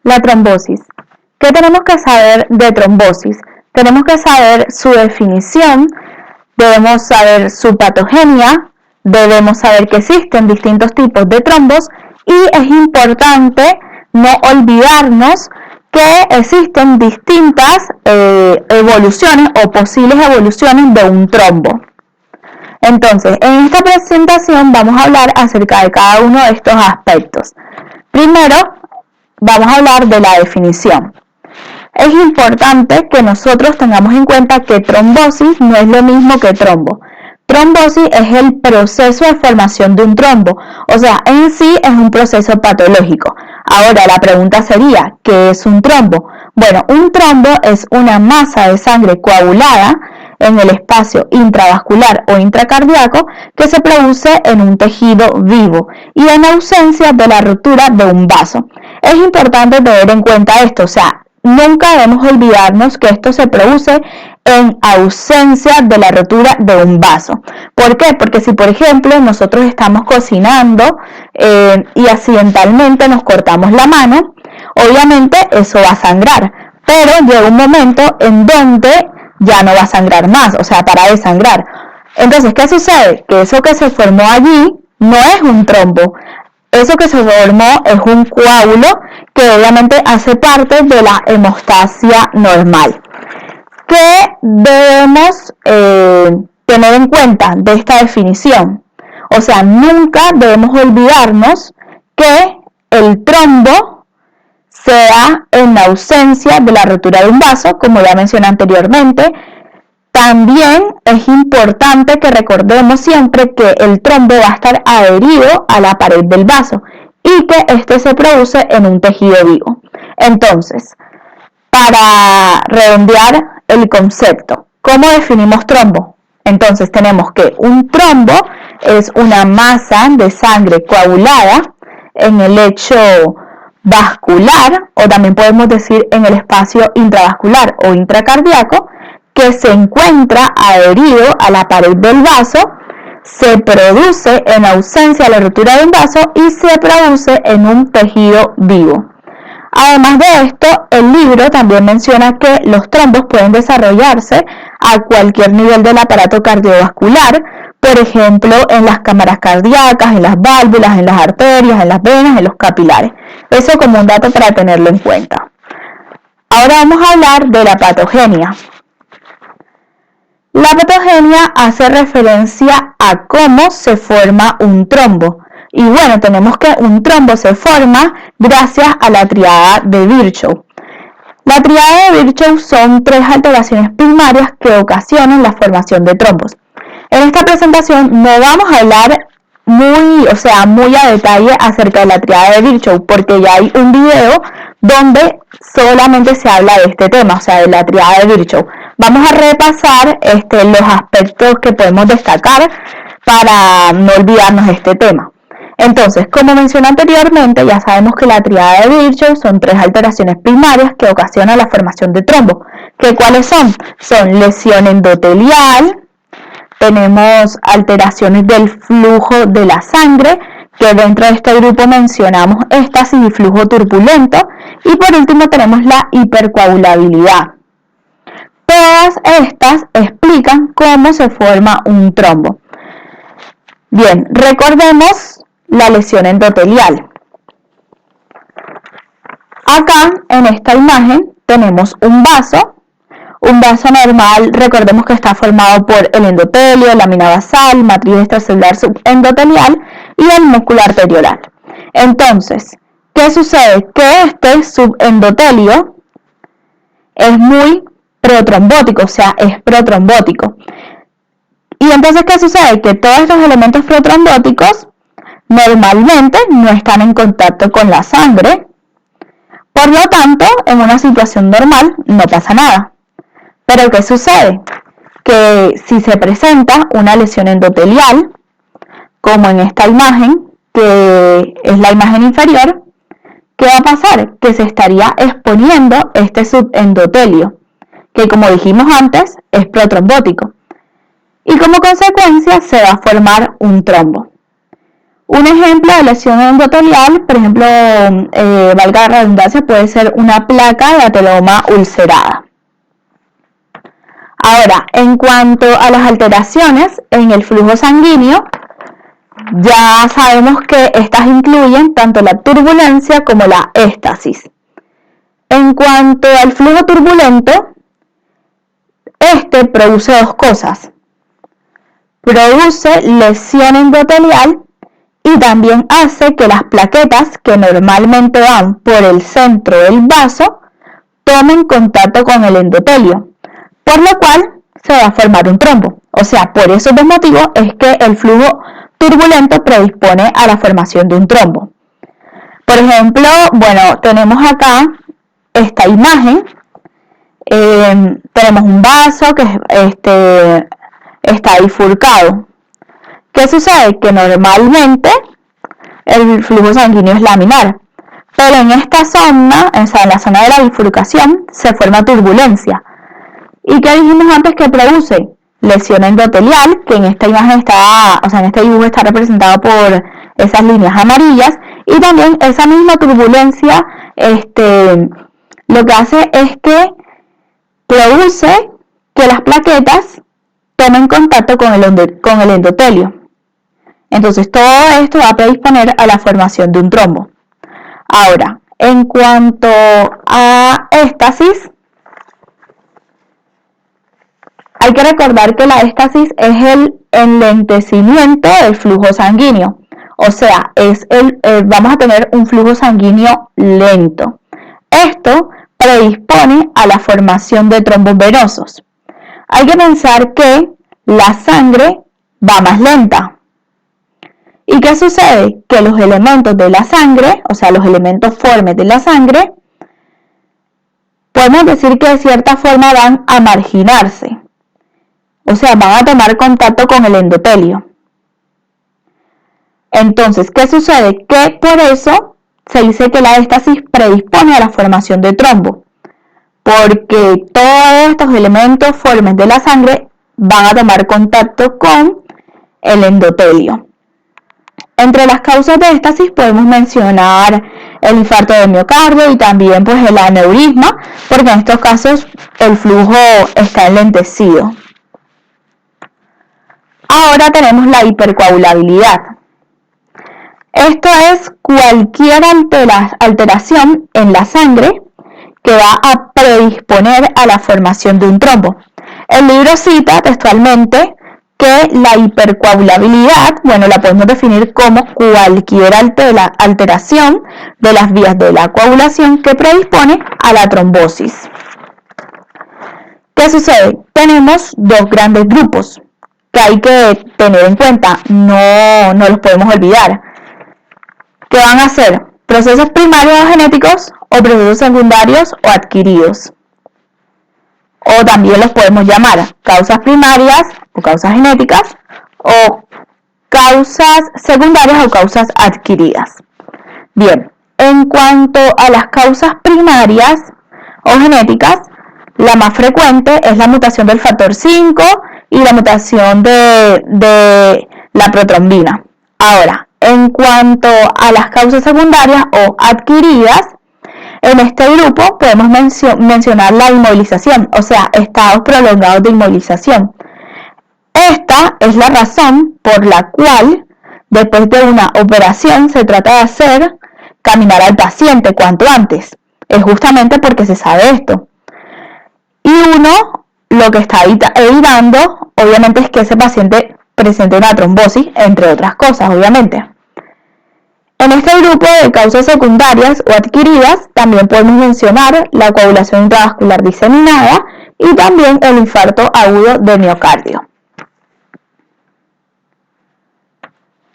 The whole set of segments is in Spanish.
La trombosis. ¿Qué tenemos que saber de trombosis? Tenemos que saber su definición, debemos saber su patogenia, debemos saber que existen distintos tipos de trombos y es importante no olvidarnos que existen distintas evoluciones o posibles evoluciones de un trombo. Entonces, en esta presentación vamos a hablar acerca de cada uno de estos aspectos. Primero, vamos a hablar de la definición. Es importante que nosotros tengamos en cuenta que trombosis no es lo mismo que trombo. Trombosis es el proceso de formación de un trombo, o sea, en sí es un proceso patológico. Ahora, la pregunta sería, ¿qué es un trombo? Bueno, un trombo es una masa de sangre coagulada en el espacio intravascular o intracardíaco que se produce en un tejido vivo y en ausencia de la ruptura de un vaso. Es importante tener en cuenta esto, o sea, nunca debemos olvidarnos que esto se produce en ausencia de la rotura de un vaso. ¿Por qué? Porque si, por ejemplo, nosotros estamos cocinando y accidentalmente nos cortamos la mano, obviamente eso va a sangrar, pero llega un momento en donde ya no va a sangrar más, o sea, para de sangrar. Entonces, ¿qué sucede? Que eso que se formó allí no es un trombo. Eso que se formó es un coágulo que obviamente hace parte de la hemostasia normal. ¿Qué debemos tener en cuenta de esta definición? O sea, nunca debemos olvidarnos que el trombo se da en la ausencia de la rotura de un vaso, como ya mencioné anteriormente. También es importante que recordemos siempre que el trombo va a estar adherido a la pared del vaso y que este se produce en un tejido vivo. Entonces, para redondear el concepto, ¿cómo definimos trombo? Entonces tenemos que un trombo es una masa de sangre coagulada en el lecho vascular, o también podemos decir en el espacio intravascular o intracardíaco, que se encuentra adherido a la pared del vaso, se produce en ausencia de la rotura de un vaso y se produce en un tejido vivo. Además de esto, el libro también menciona que los trombos pueden desarrollarse a cualquier nivel del aparato cardiovascular, por ejemplo, en las cámaras cardíacas, en las válvulas, en las arterias, en las venas, en los capilares. Eso como un dato para tenerlo en cuenta. Ahora vamos a hablar de la patogenia. La patogenia hace referencia a cómo se forma un trombo. Y bueno, tenemos que un trombo se forma gracias a la triada de Virchow. La triada de Virchow son 3 alteraciones primarias que ocasionan la formación de trombos. En esta presentación no vamos a hablar muy a detalle acerca de la triada de Virchow, porque ya hay un video donde solamente se habla de este tema, o sea, de la triada de Virchow. Vamos a repasar los aspectos que podemos destacar para no olvidarnos de este tema. Entonces, como mencioné anteriormente, ya sabemos que la triada de Virchow son 3 alteraciones primarias que ocasionan la formación de trombos. ¿Cuáles son? Son lesión endotelial, tenemos alteraciones del flujo de la sangre, que dentro de este grupo mencionamos éstasis y flujo turbulento, y por último tenemos la hipercoagulabilidad. Todas estas explican cómo se forma un trombo. Bien, recordemos la lesión endotelial. Acá en esta imagen tenemos un vaso normal, recordemos que está formado por el endotelio, lámina basal, matriz extracelular subendotelial y el músculo arteriolar. Entonces, ¿qué sucede? Que este subendotelio es muy protrombótico, o sea, es protrombótico. Y entonces, ¿qué sucede? Que todos estos elementos protrombóticos normalmente no están en contacto con la sangre, por lo tanto, en una situación normal no pasa nada. Pero ¿qué sucede? Que si se presenta una lesión endotelial, como en esta imagen, que es la imagen inferior, ¿qué va a pasar? Que se estaría exponiendo este subendotelio, que como dijimos antes, es protrombótico. Y como consecuencia se va a formar un trombo. Un ejemplo de lesión endotelial, por ejemplo, valga la redundancia, puede ser una placa de ateloma ulcerada. Ahora, en cuanto a las alteraciones en el flujo sanguíneo, ya sabemos que estas incluyen tanto la turbulencia como la éstasis. En cuanto al flujo turbulento, este produce dos cosas. Produce lesión endotelial y también hace que las plaquetas que normalmente van por el centro del vaso tomen contacto con el endotelio, por lo cual se va a formar un trombo. O sea, por esos dos motivos es que el flujo turbulento predispone a la formación de un trombo. Por ejemplo, bueno, tenemos acá esta imagen. Tenemos un vaso que está bifurcado. ¿Qué sucede? Que normalmente el flujo sanguíneo es laminar, pero en esta zona, en la zona de la bifurcación, se forma turbulencia. ¿Y qué dijimos antes que produce? Lesión endotelial, que en esta imagen en este dibujo está representado por esas líneas amarillas, y también esa misma turbulencia, lo que hace es que produce que las plaquetas tomen contacto con el endotelio. Entonces todo esto va a predisponer a la formación de un trombo. Ahora, en cuanto a éstasis, hay que recordar que la éstasis es el enlentecimiento del flujo sanguíneo. O sea, vamos a tener un flujo sanguíneo lento. Esto predispone a la formación de trombos venosos. Hay que pensar que la sangre va más lenta. ¿Y qué sucede? Que los elementos de la sangre, o sea, los elementos formes de la sangre, podemos decir que de cierta forma van a marginarse. O sea, van a tomar contacto con el endotelio. Entonces, ¿qué sucede? Que por eso se dice que la éstasis predispone a la formación de trombo, porque todos estos elementos formes de la sangre van a tomar contacto con el endotelio. Entre las causas de éstasis podemos mencionar el infarto de miocardio y también pues el aneurisma, porque en estos casos el flujo está enlentecido. Ahora tenemos la hipercoagulabilidad. Esto es cualquier alteración en la sangre que va a predisponer a la formación de un trombo. El libro cita textualmente que la hipercoagulabilidad, la podemos definir como cualquier alteración de las vías de la coagulación que predispone a la trombosis. ¿Qué sucede? Tenemos dos grandes grupos que hay que tener en cuenta, no los podemos olvidar, que van a ser procesos primarios o genéticos o procesos secundarios o adquiridos. O también los podemos llamar causas primarias o causas genéticas o causas secundarias o causas adquiridas. Bien, en cuanto a las causas primarias o genéticas, la más frecuente es la mutación del factor 5 y la mutación de la protrombina. Ahora, en cuanto a las causas secundarias o adquiridas, en este grupo podemos mencionar la inmovilización, o sea, estados prolongados de inmovilización. Esta es la razón por la cual, después de una operación, se trata de hacer caminar al paciente cuanto antes. Es justamente porque se sabe esto. Y uno lo que está evitando, obviamente, es que ese paciente presente una trombosis, entre otras cosas, obviamente. En este grupo de causas secundarias o adquiridas también podemos mencionar la coagulación intravascular diseminada y también el infarto agudo de miocardio.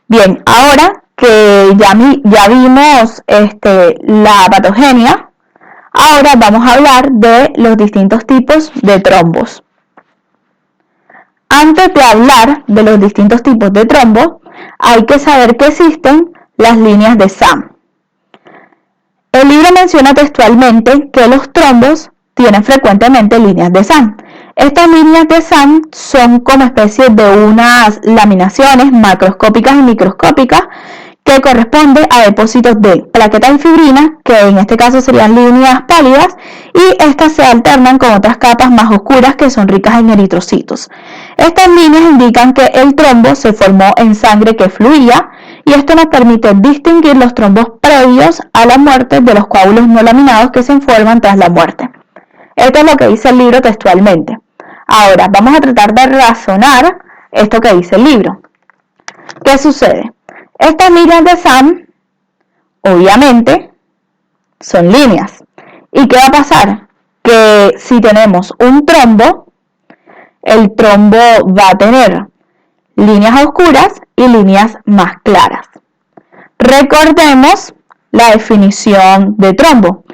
Bien, ahora que ya vimos la patogenia, ahora vamos a hablar de los distintos tipos de trombos. Antes de hablar de los distintos tipos de trombos, hay que saber que existen las líneas de SAM. El libro menciona textualmente que los trombos tienen frecuentemente líneas de SAM. Estas líneas de SAM son como especie de unas laminaciones macroscópicas y microscópicas que corresponden a depósitos de plaquetas y fibrinas, que en este caso serían líneas pálidas, y estas se alternan con otras capas más oscuras que son ricas en eritrocitos. Estas líneas indican que el trombo se formó en sangre que fluía, y esto nos permite distinguir los trombos previos a la muerte de los coágulos no laminados que se forman tras la muerte. Esto es lo que dice el libro textualmente. Ahora, vamos a tratar de razonar esto que dice el libro. ¿Qué sucede? Estas líneas de SAM, obviamente, son líneas. ¿Y qué va a pasar? Que si tenemos un trombo, el trombo va a tener líneas oscuras y líneas más claras. Recordemos la definición de trombo.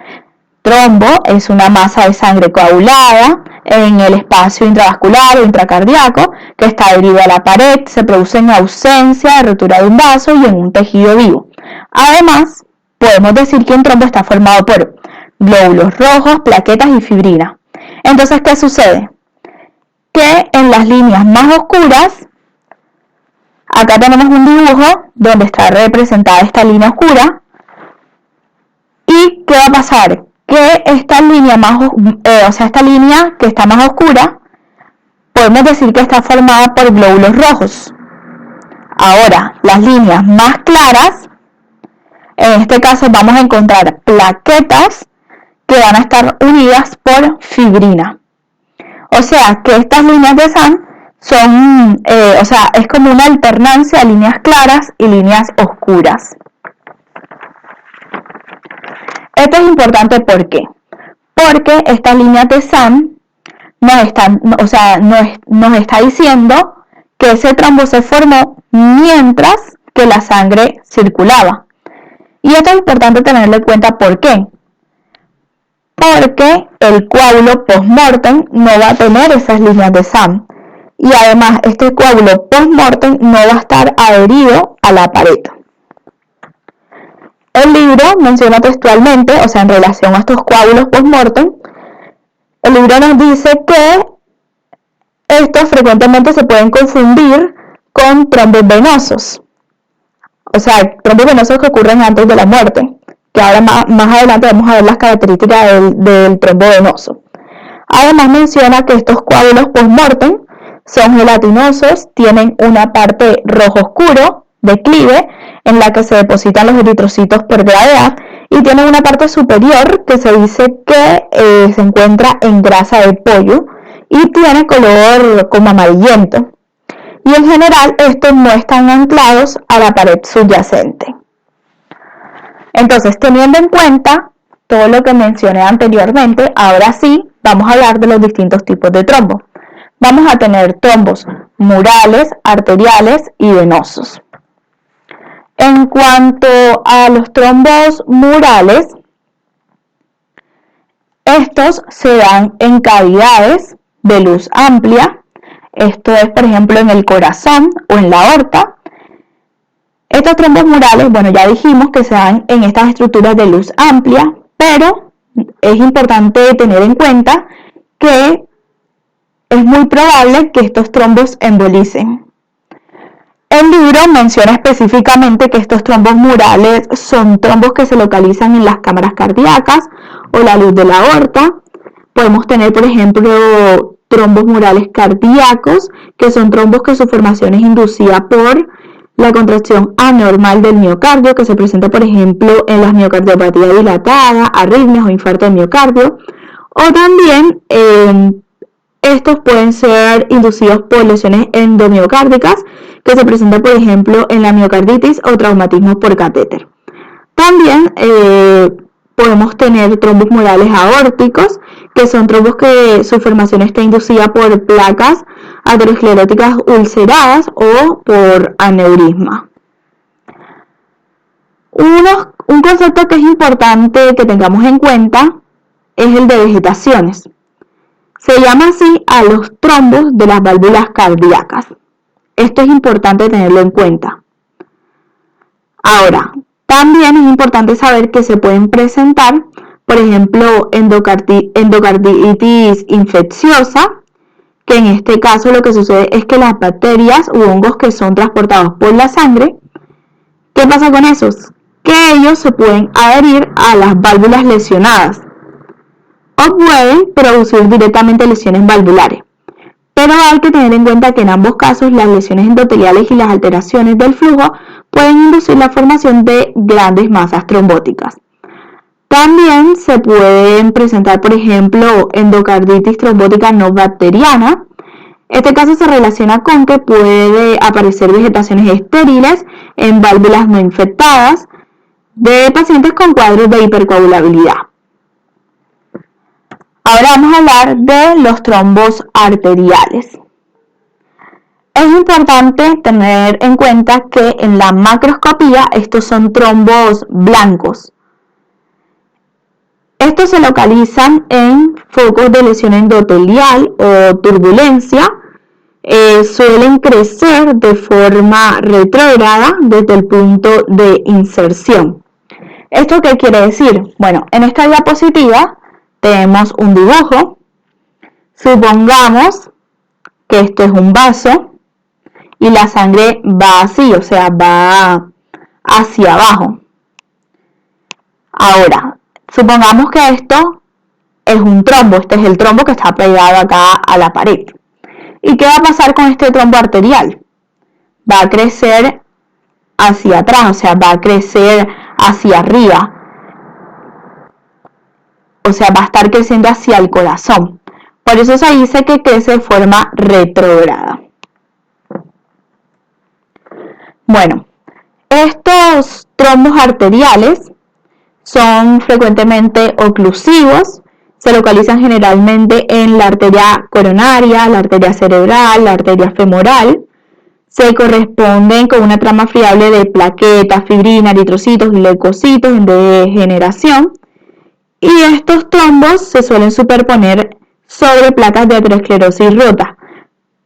Trombo es una masa de sangre coagulada en el espacio intravascular o intracardíaco que está adherido a la pared, se produce en ausencia de rotura de un vaso y en un tejido vivo. Además, podemos decir que un trombo está formado por glóbulos rojos, plaquetas y fibrina. Entonces, ¿qué sucede? Que en las líneas más oscuras, acá tenemos un dibujo donde está representada esta línea oscura. ¿Y qué va a pasar? Que esta línea esta línea que está más oscura, podemos decir que está formada por glóbulos rojos. Ahora, las líneas más claras, en este caso vamos a encontrar plaquetas que van a estar unidas por fibrina. O sea, que estas líneas de SAM son, es como una alternancia de líneas claras y líneas oscuras. Esto es importante, ¿por qué? Porque estas líneas de SAM nos está diciendo que ese trombo se formó mientras que la sangre circulaba. Y esto es importante tenerlo en cuenta, ¿por qué? Porque el coágulo post-mortem no va a tener esas líneas de SAM. Y además, este coágulo post-mortem no va a estar adherido a la pared. El libro menciona textualmente, en relación a estos coágulos post-mortem, el libro nos dice que estos frecuentemente se pueden confundir con trombos venosos. Trombos venosos que ocurren antes de la muerte, que ahora más adelante vamos a ver las características del trombo venoso. Además menciona que estos coágulos post-mortem son gelatinosos, tienen una parte rojo oscuro, declive, en la que se depositan los eritrocitos por gravedad, y tienen una parte superior que se dice que se encuentra en grasa de pollo y tiene color como amarillento. Y en general estos no están anclados a la pared subyacente. Entonces, teniendo en cuenta todo lo que mencioné anteriormente, ahora sí vamos a hablar de los distintos tipos de trombos. Vamos a tener trombos murales, arteriales y venosos. En cuanto a los trombos murales, estos se dan en cavidades de luz amplia. Esto es, por ejemplo, en el corazón o en la aorta. Estos trombos murales, ya dijimos que se dan en estas estructuras de luz amplia, pero es importante tener en cuenta que es muy probable que estos trombos embolicen. El libro menciona específicamente que estos trombos murales son trombos que se localizan en las cámaras cardíacas o la luz de la aorta. Podemos tener, por ejemplo, trombos murales cardíacos, que son trombos que su formación es inducida por la contracción anormal del miocardio, que se presenta, por ejemplo, en las miocardiopatías dilatadas, arritmias o infarto del miocardio. O también estos pueden ser inducidos por lesiones endomiocárdicas, que se presentan, por ejemplo, en la miocarditis o traumatismos por catéter. También podemos tener trombos murales aórticos, que son trombos que su formación está inducida por placas ateroscleróticas ulceradas o por aneurisma. Un concepto que es importante que tengamos en cuenta es el de vegetaciones. Se llama así a los trombos de las válvulas cardíacas. Esto es importante tenerlo en cuenta. Ahora, también es importante saber que se pueden presentar, por ejemplo, endocarditis infecciosa, que en este caso lo que sucede es que las bacterias u hongos que son transportados por la sangre, ¿qué pasa con esos? Que ellos se pueden adherir a las válvulas lesionadas o pueden producir directamente lesiones valvulares. Pero hay que tener en cuenta que en ambos casos las lesiones endoteliales y las alteraciones del flujo pueden inducir la formación de grandes masas trombóticas. También se pueden presentar, por ejemplo, endocarditis trombótica no bacteriana. Este caso se relaciona con que puede aparecer vegetaciones estériles en válvulas no infectadas de pacientes con cuadros de hipercoagulabilidad. Ahora vamos a hablar de los trombos arteriales. Es importante tener en cuenta que en la macroscopía estos son trombos blancos. Estos se localizan en focos de lesión endotelial o turbulencia. Suelen crecer de forma retrógrada desde el punto de inserción. ¿Esto qué quiere decir? Bueno, en esta diapositiva tenemos un dibujo. Supongamos que esto es un vaso y la sangre va así, o sea, va hacia abajo. Ahora, supongamos que esto es un trombo, este es el trombo que está pegado acá a la pared. ¿Y qué va a pasar con este trombo arterial? Va a crecer hacia atrás, o sea, va a crecer hacia arriba. O sea, va a estar creciendo hacia el corazón. Por eso se dice que crece de forma retrógrada. Bueno, estos trombos arteriales son frecuentemente oclusivos, se localizan generalmente en la arteria coronaria, la arteria cerebral, la arteria femoral. Se corresponden con una trama friable de plaquetas, fibrina, eritrocitos y leucocitos en degeneración. Y estos trombos se suelen superponer sobre placas de aterosclerosis rota.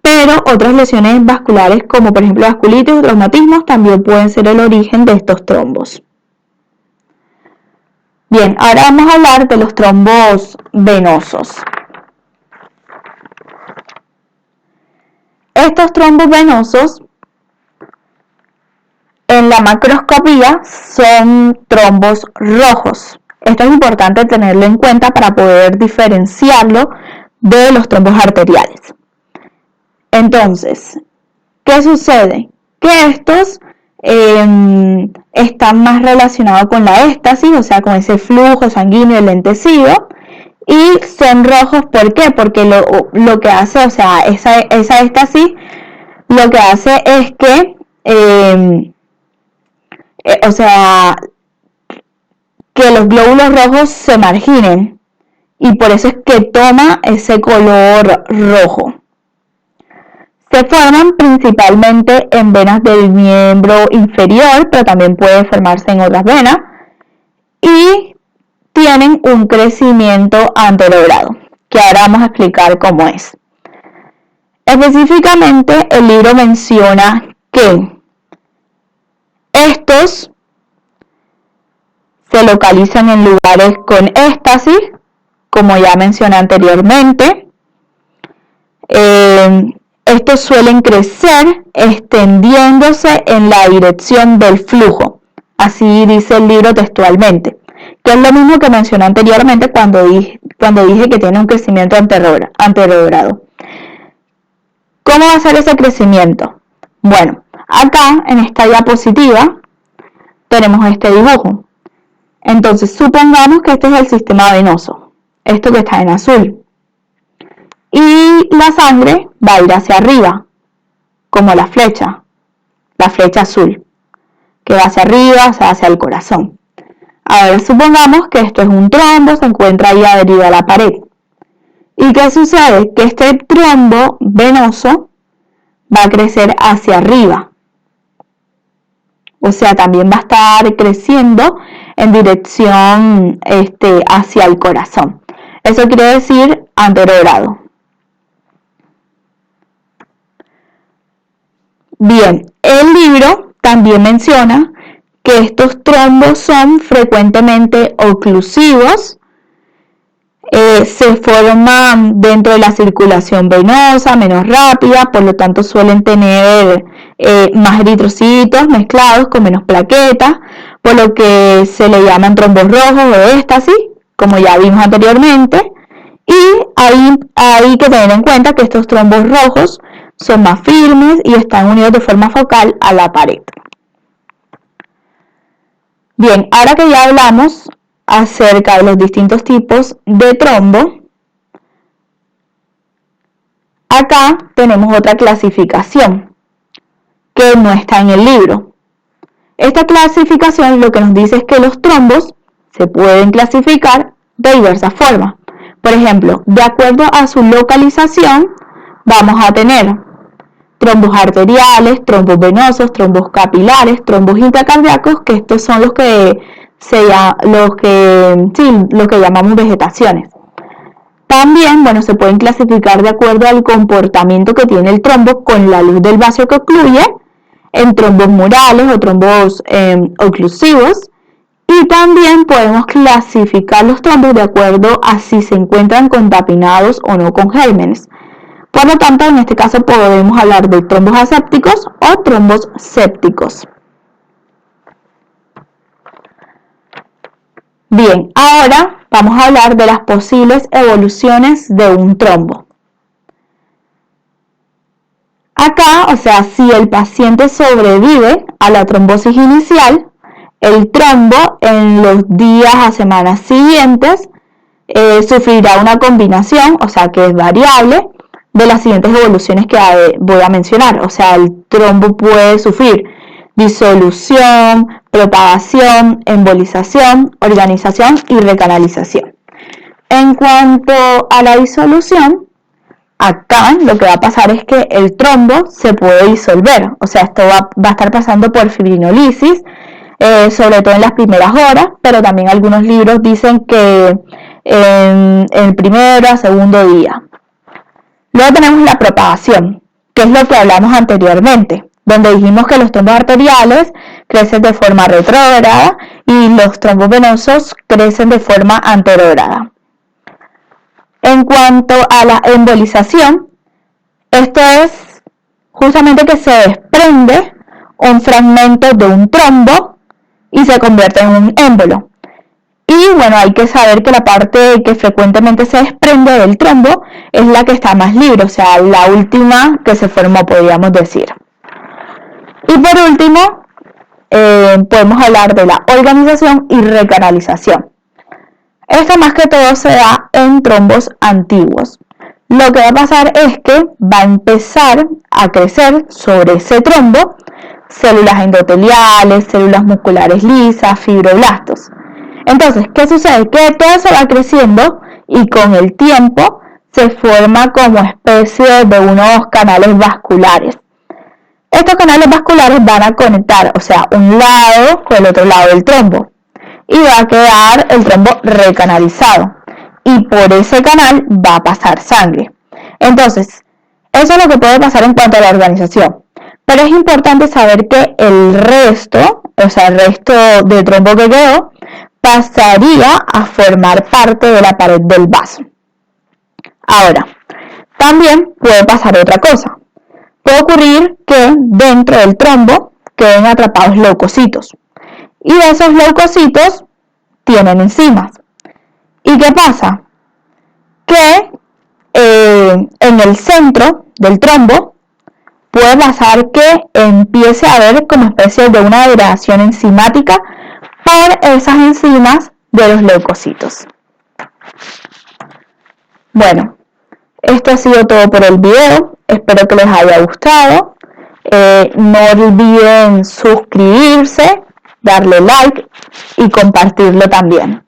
Pero otras lesiones vasculares, como por ejemplo vasculitis o traumatismos, también pueden ser el origen de estos trombos. Bien, ahora vamos a hablar de los trombos venosos. Estos trombos venosos en la macroscopía son trombos rojos. Esto es importante tenerlo en cuenta para poder diferenciarlo de los trombos arteriales. Entonces, ¿qué sucede? Que estos están más relacionados con la éstasis, o sea, con ese flujo sanguíneo lentecido, y son rojos, ¿por qué? Porque lo que hace, o sea, esa éstasis lo que hace es que, que los glóbulos rojos se marginen, y por eso es que toma ese color rojo. Se forman principalmente en venas del miembro inferior, pero también puede formarse en otras venas, y tienen un crecimiento anterogrado, que ahora vamos a explicar cómo es. Específicamente, el libro menciona que estos se localizan en lugares con éstasis, como ya mencioné anteriormente. Estos suelen crecer extendiéndose en la dirección del flujo. Así dice el libro textualmente, que es lo mismo que mencioné anteriormente cuando dije que tiene un crecimiento anterogrado. ¿Cómo va a ser ese crecimiento? Bueno, acá en esta diapositiva tenemos este dibujo. Entonces, supongamos que este es el sistema venoso, esto que está en azul. Y la sangre va a ir hacia arriba, como la flecha azul, que va hacia arriba, o sea, hacia el corazón. Ahora supongamos que esto es un trombo, se encuentra ahí adherido a la pared. ¿Y qué sucede? Que este trombo venoso va a crecer hacia arriba. O sea, también va a estar creciendo en dirección hacia el corazón. Eso quiere decir anterogrado. Bien, el libro también menciona que estos trombos son frecuentemente oclusivos, se forman dentro de la circulación venosa, menos rápida, por lo tanto suelen tener más eritrocitos mezclados con menos plaquetas, por lo que se le llaman trombos rojos o éstasis, como ya vimos anteriormente. Y hay que tener en cuenta que estos trombos rojos son más firmes y están unidos de forma focal a la pared. Bien, ahora que ya hablamos acerca de los distintos tipos de trombo, acá tenemos otra clasificación que no está en el libro. Esta clasificación lo que nos dice es que los trombos se pueden clasificar de diversas formas. Por ejemplo, de acuerdo a su localización, vamos a tener trombos arteriales, trombos venosos, trombos capilares, trombos intracardíacos, que estos son los que llamamos vegetaciones. También, se pueden clasificar de acuerdo al comportamiento que tiene el trombo con la luz del vaso que ocluye, en trombos murales o trombos oclusivos. Y también podemos clasificar los trombos de acuerdo a si se encuentran contapinados o no con gérmenes. Por lo tanto, en este caso podemos hablar de trombos asépticos o trombos sépticos. Bien, ahora vamos a hablar de las posibles evoluciones de un trombo. Acá, si el paciente sobrevive a la trombosis inicial, el trombo en los días a semanas siguientes sufrirá una combinación, que es variable, de las siguientes evoluciones que voy a mencionar. El trombo puede sufrir disolución, propagación, embolización, organización y recanalización. En cuanto a la disolución, acá lo que va a pasar es que el trombo se puede disolver, esto va a estar pasando por fibrinolisis, sobre todo en las primeras horas, pero también algunos libros dicen que en el primero o segundo día. Luego tenemos la propagación, que es lo que hablamos anteriormente, donde dijimos que los trombos arteriales crecen de forma retrógrada y los trombos venosos crecen de forma anterógrada. En cuanto a la embolización, esto es justamente que se desprende un fragmento de un trombo y se convierte en un émbolo. Y hay que saber que la parte que frecuentemente se desprende del trombo es la que está más libre, la última que se formó, podríamos decir. Y por último, podemos hablar de la organización y recanalización. Esto más que todo se da en trombos antiguos. Lo que va a pasar es que va a empezar a crecer sobre ese trombo células endoteliales, células musculares lisas, fibroblastos. Entonces, ¿qué sucede? Que todo eso va creciendo y con el tiempo se forma como especie de unos canales vasculares. Estos canales vasculares van a conectar, un lado con el otro lado del trombo. Y va a quedar el trombo recanalizado. Y por ese canal va a pasar sangre. Entonces, eso es lo que puede pasar en cuanto a la organización. Pero es importante saber que el resto de trombo que quedó, pasaría a formar parte de la pared del vaso. Ahora, también puede pasar otra cosa. Puede ocurrir que dentro del trombo queden atrapados leucocitos. Y esos leucocitos tienen enzimas. ¿Y qué pasa? Que en el centro del trombo puede pasar que empiece a haber como especie de una degradación enzimática por esas enzimas de los leucocitos. Bueno, esto ha sido todo por el video. Espero que les haya gustado. No olviden suscribirse, darle like y compartirlo también.